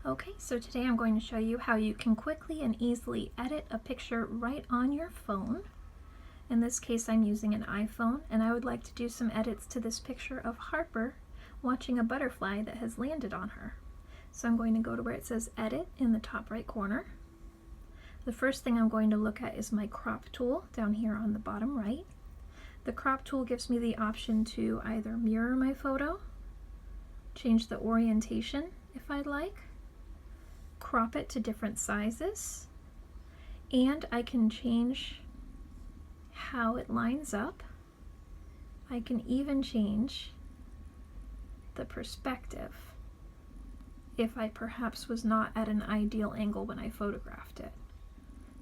Okay, so today I'm going to show you how you can quickly and easily edit a picture right on your phone. In this case, I'm using an iPhone, and I would like to do some edits to this picture of Harper watching a butterfly that has landed on her. So I'm going to go to where it says Edit in the top right corner. The first thing I'm going to look at is my crop tool down here on the bottom right. The crop tool gives me the option to either mirror my photo, change the orientation if I'd like, crop it to different sizes, and I can change how it lines up. I can even change the perspective if I perhaps was not at an ideal angle when I photographed it.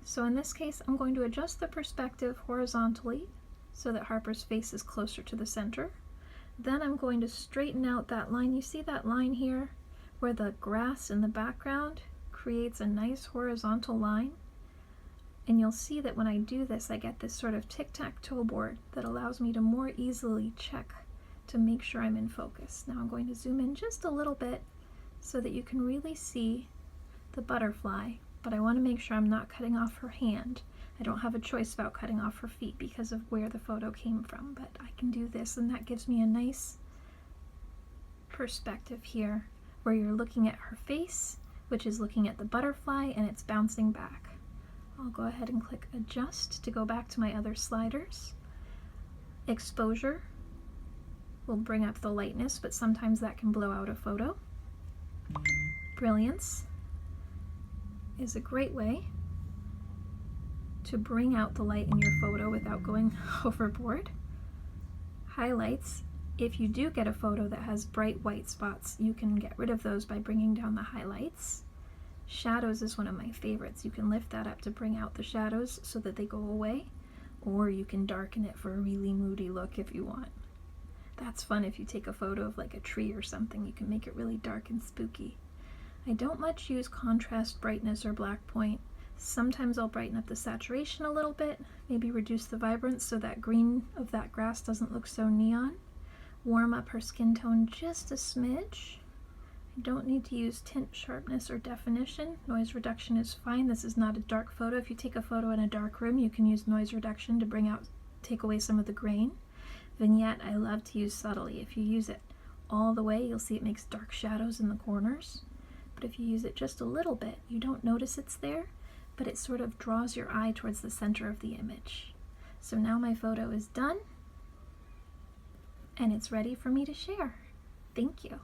So in this case, I'm going to adjust the perspective horizontally so that Harper's face is closer to the center. Then I'm going to straighten out that line. You see that line here where the grass in the background creates a nice horizontal line? And you'll see that when I do this, I get this sort of tic-tac-toe board that allows me to more easily check to make sure I'm in focus. Now I'm going to zoom in just a little bit so that you can really see the butterfly, but I want to make sure I'm not cutting off her hand. I don't have a choice about cutting off her feet because of where the photo came from, but I can do this, and that gives me a nice perspective here where you're looking at her face, which is looking at the butterfly, and it's bouncing back. I'll go ahead and click Adjust to go back to my other sliders. Exposure will bring up the lightness, but sometimes that can blow out a photo. Brilliance is a great way to bring out the light in your photo without going overboard. Highlights, if you do get a photo that has bright white spots, you can get rid of those by bringing down the highlights. Shadows is one of my favorites. You can lift that up to bring out the shadows so that they go away, or you can darken it for a really moody look if you want. That's fun if you take a photo of like a tree or something. You can make it really dark and spooky. I don't much use contrast brightness or black point. Sometimes I'll brighten up the saturation a little bit, maybe reduce the vibrance so that green of that grass doesn't look so neon. Warm up her skin tone just a smidge. I don't need to use tint sharpness or definition. Noise reduction is fine. This is not a dark photo. If you take a photo in a dark room, you can use noise reduction to take away some of the grain. Vignette, I love to use subtly. If you use it all the way, you'll see it makes dark shadows in the corners. But if you use it just a little bit, you don't notice it's there, but it sort of draws your eye towards the center of the image. So now my photo is done, and it's ready for me to share. Thank you.